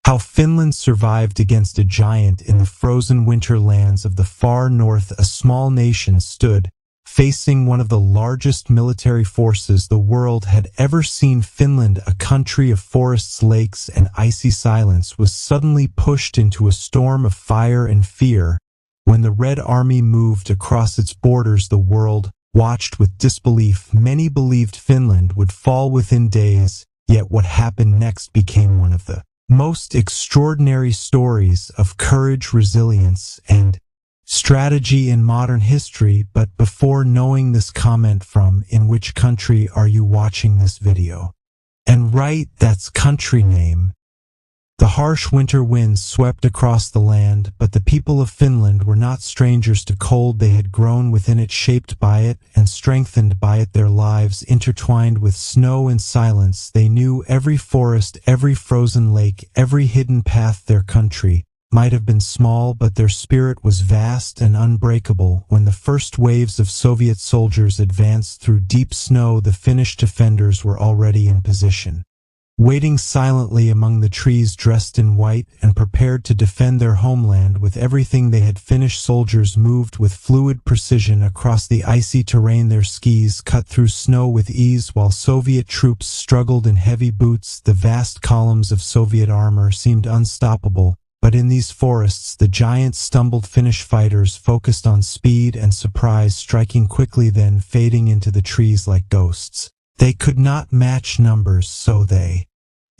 How Finland survived against a giant in the frozen winter lands of the far north. A small nation stood, facing one of the largest military forces the world had ever seen. Finland, a country of forests, lakes, and icy silence, was suddenly pushed into a storm of fire and fear. When the Red Army moved across its borders, the world watched with disbelief. Many believed Finland would fall within days, yet what happened next became one of the most extraordinary stories of courage, resilience, and strategy in modern history. But before knowing this, comment from in which country are you watching this video? And write that's country name. The harsh winter winds swept across the land, but the people of Finland were not strangers to cold. They had grown within it, shaped by it, and strengthened by it. Their lives intertwined with snow and silence. They knew every forest, every frozen lake, every hidden path. Their country might have been small, but their spirit was vast and unbreakable. When the first waves of Soviet soldiers advanced through deep snow, the Finnish defenders were already in position, waiting silently among the trees, dressed in white and prepared to defend their homeland with everything they had. Finnish soldiers moved with fluid precision across the icy terrain. Their skis cut through snow with ease, while Soviet troops struggled in heavy boots. The vast columns of Soviet armor seemed unstoppable, but in these forests the giants stumbled. Finnish fighters focused on speed and surprise, striking quickly, then fading into the trees like ghosts. They could not match numbers, so they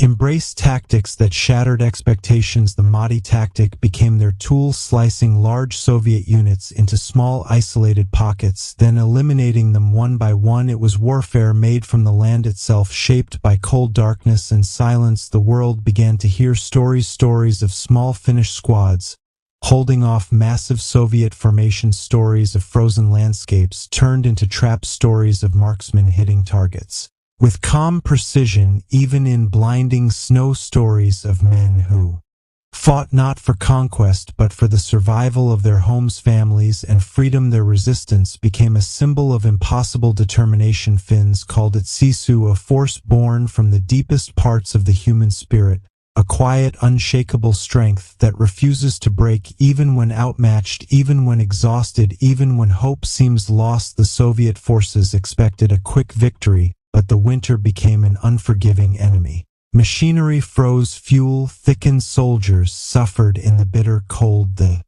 embraced tactics that shattered expectations. The Mahti tactic became their tool, slicing large Soviet units into small isolated pockets, then eliminating them one by one. It was warfare made from the land itself, shaped by cold darkness and silence. The world began to hear stories of small Finnish squads holding off massive Soviet formations. Stories of frozen landscapes turned into traps, stories of marksmen hitting targets with calm precision, even in blinding snow. Stories of men who fought not for conquest but for the survival of their homes, families, and freedom. Their resistance became a symbol of impossible determination. Finns called it sisu, a force born from the deepest parts of the human spirit, a quiet, unshakable strength that refuses to break, even when outmatched, even when exhausted, even when hope seems lost. The Soviet forces expected a quick victory, but the winter became an unforgiving enemy. Machinery froze, fuel thickened, soldiers suffered in the bitter cold. The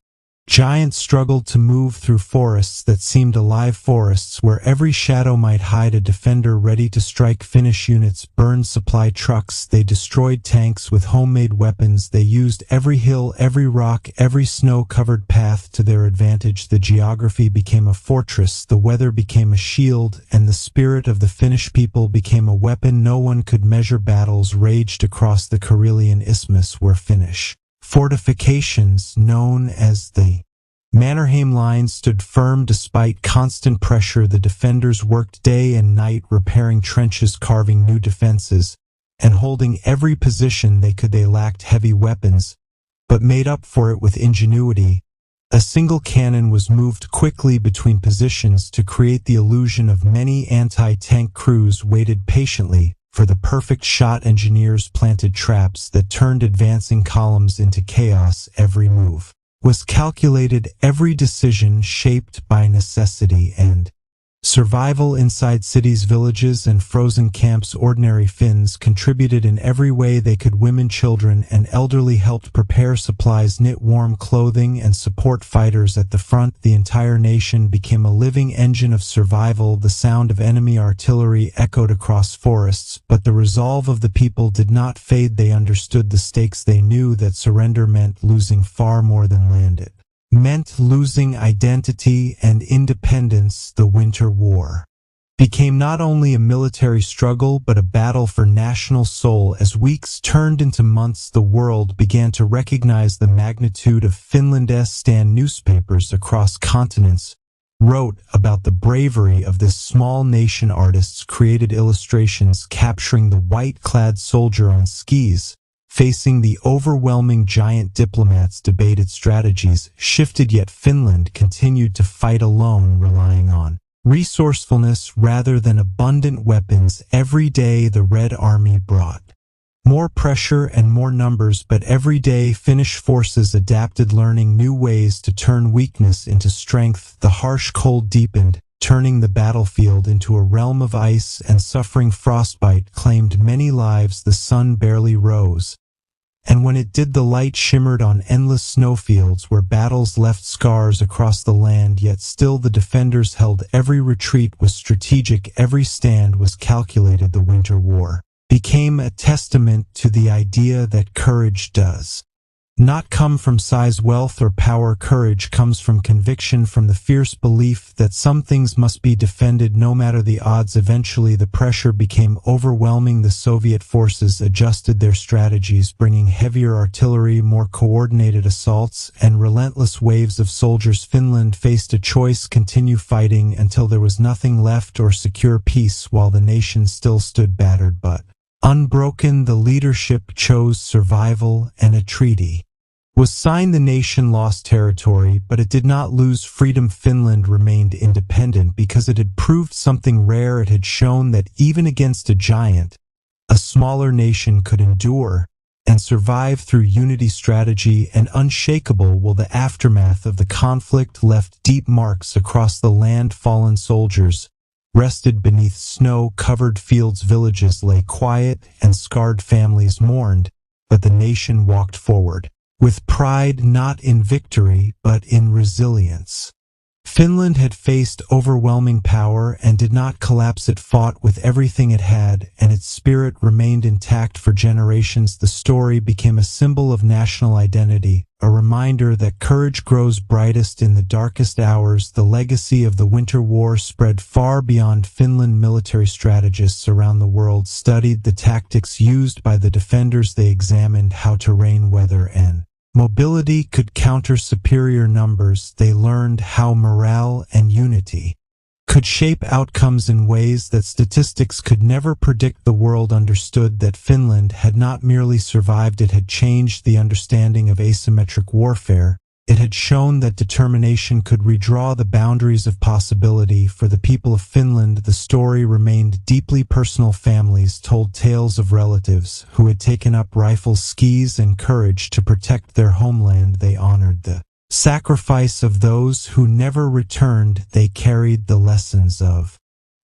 giants struggled to move through forests that seemed alive, forests where every shadow might hide a defender ready to strike. Finnish units burned supply trucks, they destroyed tanks with homemade weapons, they used every hill, every rock, every snow-covered path to their advantage. The geography became a fortress, the weather became a shield, and the spirit of the Finnish people became a weapon no one could measure. Battles raged across the Karelian Isthmus, where Finnish fortifications known as the Mannerheim Line stood firm despite constant pressure. The defenders worked day and night, repairing trenches, carving new defenses, and holding every position they could. They lacked heavy weapons, but made up for it with ingenuity. A single cannon was moved quickly between positions to create the illusion of many. Anti-tank crews waited patiently for the perfect shot. Engineers planted traps that turned advancing columns into chaos. Every move was calculated, every decision shaped by necessity and survival. Inside cities, villages, and frozen camps, ordinary Finns contributed in every way they could. Women, children, and elderly helped prepare supplies, knit warm clothing, and support fighters at the front. The entire nation became a living engine of survival. The sound of enemy artillery echoed across forests, but the resolve of the people did not fade. They understood the stakes. They knew that surrender meant losing far more than land. It meant losing identity and independence. The Winter War became not only a military struggle but a battle for national soul. As weeks turned into months, the world began to recognize the magnitude of Finland's stand. Newspapers across continents wrote about the bravery of this small nation. Artists created illustrations capturing the white-clad soldier on skis facing the overwhelming giant. Diplomats debated strategies, shifted, yet Finland continued to fight alone, relying on resourcefulness rather than abundant weapons. Every day the Red Army brought More pressure and more numbers, but every day Finnish forces adapted, learning new ways to turn weakness into strength. The harsh cold deepened, turning the battlefield into a realm of ice and suffering. Frostbite claimed many lives. The sun barely rose, and when it did, the light shimmered on endless snowfields where battles left scars across the land. Yet still the defenders held. Every retreat was strategic, every stand was calculated. The Winter War became a testament to the idea that courage does not come from size, wealth, or power. Courage comes from conviction, from the fierce belief that some things must be defended no matter the odds. Eventually, the pressure became overwhelming. The Soviet forces adjusted their strategies, bringing heavier artillery, more coordinated assaults, and relentless waves of soldiers. Finland faced a choice: continue fighting until there was nothing left, or secure peace while the nation still stood battered but unbroken. The leadership chose survival, and a treaty was signed. The nation lost territory, but it did not lose freedom. Finland remained independent because it had proved something rare. It had shown that even against a giant, a smaller nation could endure and survive through unity, strategy, and unshakable will. The aftermath of the conflict left deep marks across the land. Fallen soldiers rested beneath snow-covered fields. Villages lay quiet, and scarred families mourned, but the nation walked forward with pride, not in victory, but in resilience. Finland had faced overwhelming power and did not collapse. It fought with everything it had, and its spirit remained intact for generations. The story became a symbol of national identity, a reminder that courage grows brightest in the darkest hours. The legacy of the Winter War spread far beyond Finland. Military strategists around the world studied the tactics used by the defenders. They examined how terrain, weather, and mobility could counter superior numbers. They learned how morale and unity could shape outcomes in ways that statistics could never predict. The world understood that Finland had not merely survived, it had changed the understanding of asymmetric warfare. It had shown that determination could redraw the boundaries of possibility. For the people of Finland, the story remained deeply personal. Families told tales of relatives who had taken up rifles, skis, and courage to protect their homeland. They honored the sacrifice of those who never returned. They carried the lessons of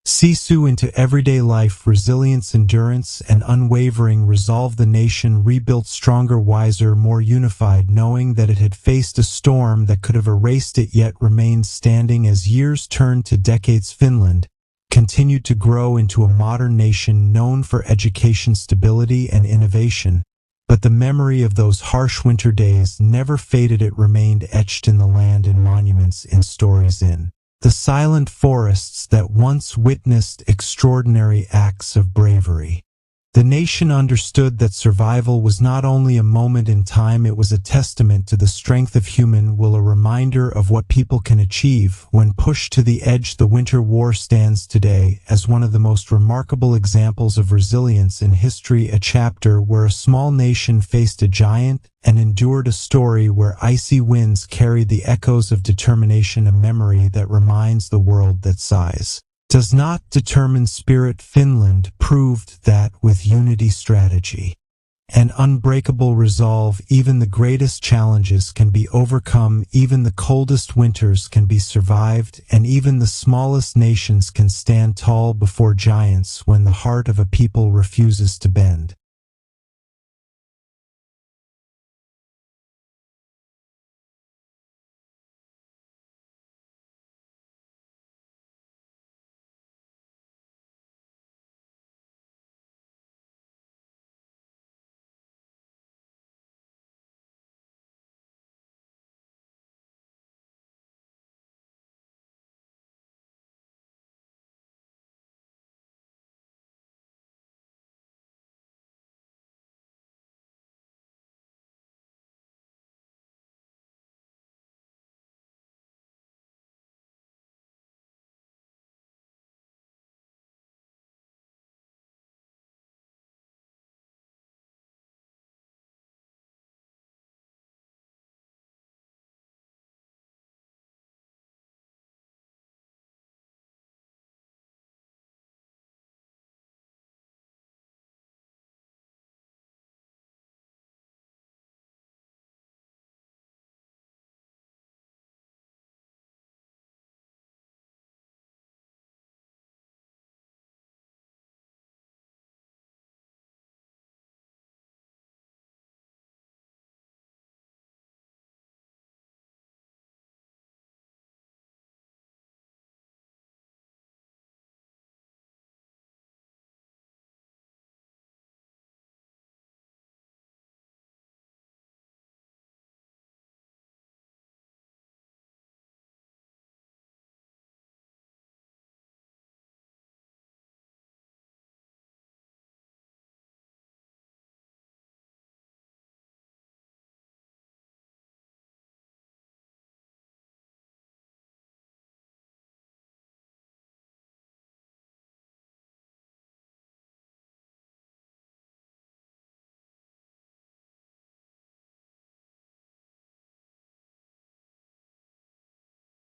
sisu into everyday life. Resilience, endurance, and unwavering resolve. The nation rebuilt stronger, wiser, more unified, knowing that it had faced a storm that could have erased it, yet remained standing. As years turned to decades, Finland continued to grow into a modern nation known for education, stability, and innovation. But the memory of those harsh winter days never faded. It remained etched in the land, in monuments, in stories, in the silent forests that once witnessed extraordinary acts of bravery. The nation understood that survival was not only a moment in time, it was a testament to the strength of human will, a reminder of what people can achieve when pushed to the edge. The Winter War stands today as one of the most remarkable examples of resilience in history, a chapter where a small nation faced a giant and endured, a story where icy winds carried the echoes of determination, a memory that reminds the world that size does not determine spirit. Finland proved that with unity, strategy, and unbreakable resolve, even the greatest challenges can be overcome, even the coldest winters can be survived, and even the smallest nations can stand tall before giants when the heart of a people refuses to bend.